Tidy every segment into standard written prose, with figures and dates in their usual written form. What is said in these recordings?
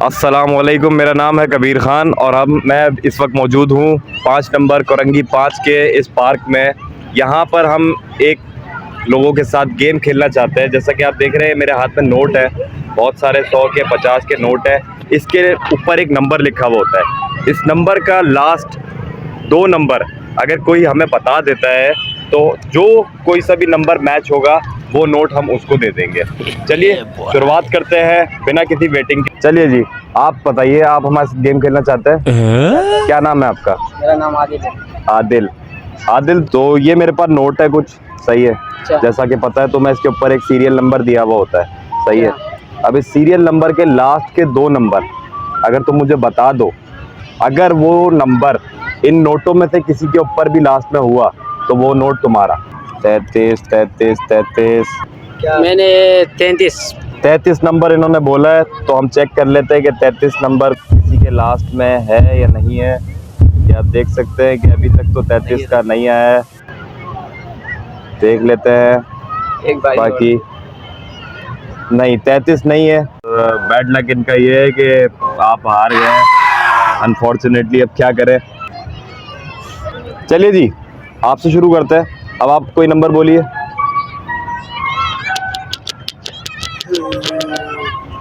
अस्सलामुअलैकुम, मेरा नाम है कबीर ख़ान और मैं इस वक्त मौजूद हूँ 5 नंबर कोरंगी 5 के इस पार्क में। यहाँ पर हम एक लोगों के साथ गेम खेलना चाहते हैं। जैसा कि आप देख रहे हैं मेरे हाथ में नोट है, बहुत सारे 100 के 50 के नोट है। इसके ऊपर एक नंबर लिखा हुआ होता है। इस नंबर का लास्ट 2 नंबर अगर कोई हमें बता देता है तो जो कोई सा भी नंबर मैच होगा वो नोट हम उसको दे देंगे। चलिए शुरुआत करते हैं बिना किसी वेटिंग के। चलिए जी, आप बताइए, आप हमारे गेम खेलना चाहते हैं? क्या नाम है आपका? मेरा नाम आदिल है। आदिल। आदिल, तो ये मेरे पास नोट है कुछ, सही है? जैसा कि पता है तो मैं इसके ऊपर एक सीरियल नंबर दिया हुआ होता है, सही है? अब इस सीरियल नंबर के लास्ट के 2 नंबर अगर तुम मुझे बता दो, अगर वो नंबर इन नोटों में से किसी के ऊपर भी लास्ट में हुआ तो वो नोट तुम्हारा। 33 33 33। मैंने 33 नंबर इन्होंने बोला है, तो हम चेक कर लेते हैं कि 33 नंबर किसी के लास्ट में है या नहीं है। ये आप देख सकते हैं कि अभी तक तो 33 का नहीं आया है। देख लेते हैं एक बाकी। नहीं, 33 नहीं है। बैड लक इनका ये है कि आप हार गए अनफॉर्चुनेटली। अब क्या करें। चलिए जी, आपसे शुरू करते हैं। अब आप कोई नंबर बोलिए।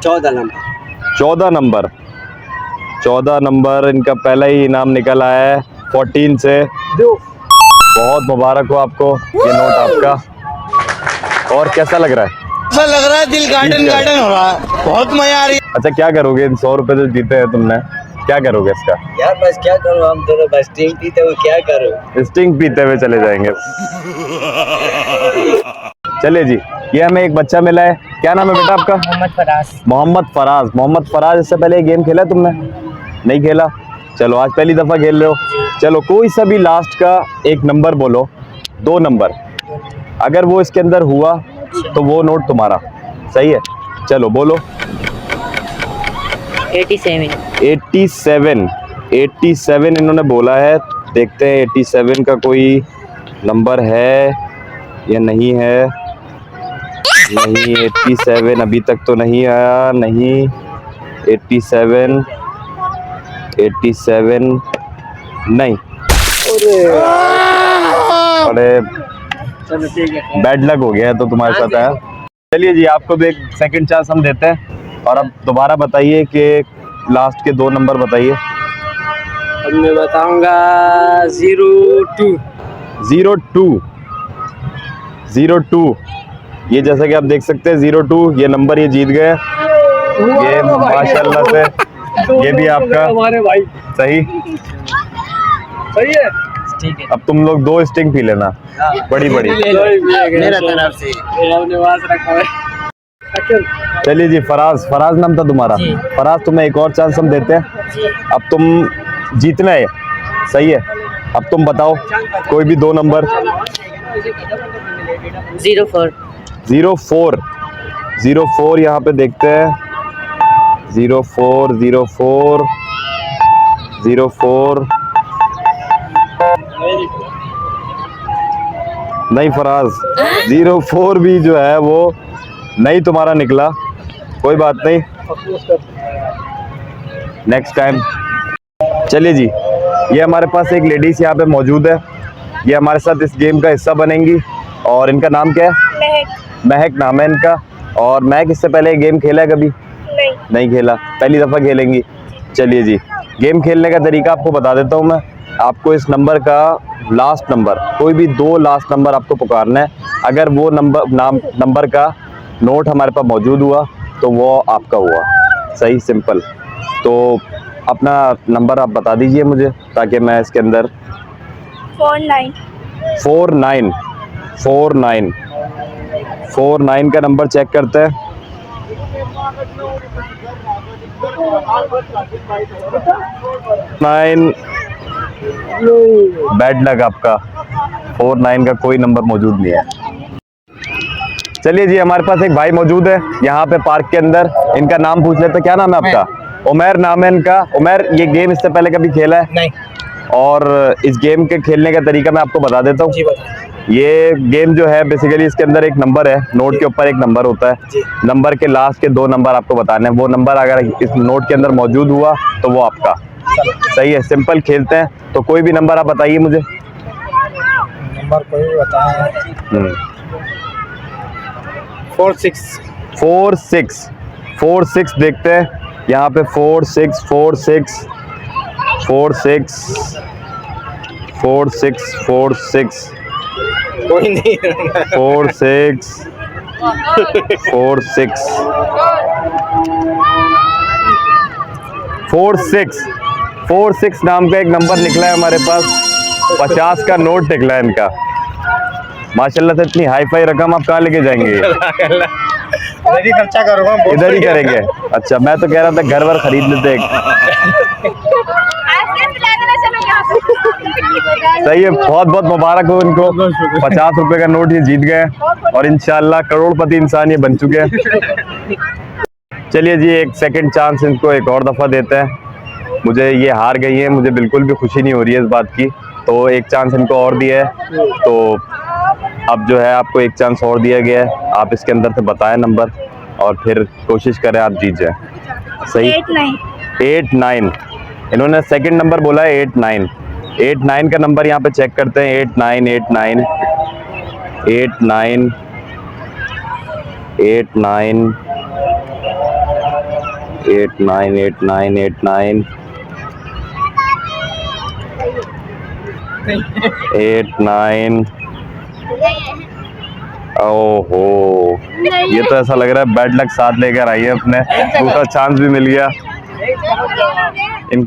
14 नंबर। 14 नंबर इनका पहला ही इनाम निकल आया है 14 से। बहुत मुबारक हो आपको, ये नोट आपका। और कैसा लग रहा है? ऐसा लग रहा है दिल गार्डन हो रहा है, बहुत मजा आ रही है। अच्छा, क्या करोगे इन 100 रुपए जो जीते हैं तुमने, क्या करोगे इसका? यार बस क्या करूं, हम दोनों बस स्टिंग पीते हुए क्या करूं। स्टिंग पीते हुए चले जाएंगे। चलिए जी, ये हमें एक बच्चा मिला है। क्या नाम है बेटा आपका? मोहम्मद फराज। मोहम्मद फराज, इससे पहले गेम खेला तुमने? नहीं खेला। चलो, आज पहली दफा खेल रहे हो। चलो, कोई सा भी लास्ट का एक नंबर बोलो, 2 नंबर। अगर वो इसके अंदर हुआ तो वो नोट तुम्हारा, सही है? चलो बोलो। 87 इन्होंने बोला है। देखते हैं 87 का कोई नंबर है या नहीं है। नहीं, 87 अभी तक तो नहीं आया। नहीं, 87 नहीं। अरे चलो ठीक है, बैड लक हो गया है तो तुम्हारे साथ आया। चलिए जी, आपको भी एक सेकंड चांस हम देते हैं और अब दोबारा बताइए कि लास्ट के 2 नंबर बताइए। अब मैं बताऊंगा 02। ये जैसा कि आप देख सकते हैं 02, ये नंबर ये जीत गए। ये माशाल्लाह से ये भी आपका हमारे भाई। सही है, ठीक है। अब तुम लोग 2 स्टिंग पी लेना, बड़ी मेरा तरफ से हमने वास रखा है। चलिए जी, फराज नाम था तुम्हारा। फराज, तुम्हें एक और चांस हम देते हैं। अब तुम जीतना है, सही है? अब तुम बताओ कोई भी 2 नंबर। 04 यहाँ पे देखते हैं। 04 नहीं फराज, 04 भी जो है वो नहीं तुम्हारा निकला। कोई बात नहीं, नेक्स्ट टाइम। चलिए जी, ये हमारे पास एक लेडीज यहाँ पे मौजूद है। ये हमारे साथ इस गेम का हिस्सा बनेंगी। और इनका नाम क्या है? महक नाम है इनका। और महक, इससे पहले गेम खेला है कभी? नहीं खेला, पहली दफ़ा खेलेंगी। चलिए जी, गेम खेलने का तरीका आपको बता देता हूँ मैं। आपको इस नंबर का लास्ट नंबर, कोई भी 2 लास्ट नंबर आपको पुकारना है। अगर वो नंबर का नोट हमारे पास मौजूद हुआ तो वो आपका हुआ, सही, सिंपल। तो अपना नंबर आप बता दीजिए मुझे ताकि मैं इसके अंदर 49 का नंबर चेक करते हैं। 9। बैड लक आपका, 49 का कोई नंबर मौजूद नहीं है। चलिए जी, हमारे पास एक भाई मौजूद है यहाँ पे पार्क के अंदर। इनका नाम पूछ लेते हैं। क्या नाम है आपका? उमर नाम है इनका। उमर, ये गेम इससे पहले कभी खेला है? और इस गेम के खेलने का तरीका मैं आपको बता देता हूँ। जी बताइए। ये गेम जो है बेसिकली इसके अंदर एक नंबर है, नोट के ऊपर एक नंबर होता है। जी। नंबर के लास्ट के 2 नंबर आपको बताने हैं। वो नंबर अगर इस नोट के अंदर मौजूद हुआ तो वो आपका। सही है, सिंपल खेलते हैं। तो कोई भी नंबर आप बताइए मुझे। नंबर कोई भी बताएं। 46 4 6 देखते हैं यहाँ पे। 4 6 4 6 4 6 4 6 4 6 कोई नहीं 4 6 4 6 4 6 4 6 नाम का एक नंबर निकला है हमारे पास। 50 का नोट निकला है इनका। माशाल्लाह से इतनी हाई फाई रकम आप कहाँ लेके जाएंगे? इधर ही खर्चा करूँगा। इधर ही करेंगे? अच्छा, मैं तो कह रहा था घर वर खरीद लेते एक। सही है, बहुत बहुत मुबारक हो इनको। 50 रुपए का नोट ये जीत गए और इंशाल्लाह करोड़पति इंसान ये बन चुके हैं। चलिए जी, एक सेकंड चांस इनको एक और दफ़ा देते हैं। मुझे ये हार गई है, मुझे बिल्कुल भी खुशी नहीं हो रही है इस बात की। तो एक चांस इनको और दिया है, तो अब जो है आपको एक चांस और दिया गया है। आप इसके अंदर से बताएं नंबर और फिर कोशिश करें आप जीत जाए। सही, 8 9। इन्होंने सेकंड नंबर बोला है 8 9। 8 9 का नंबर यहाँ पे चेक करते हैं। 8 9 8 9 8 9 8 9 8 9 8 9 8 9 8 9। ओहो, ये तो ऐसा लग रहा है बैड लक साथ लेकर आई है अपने। दूसरा चांस भी मिल गया इन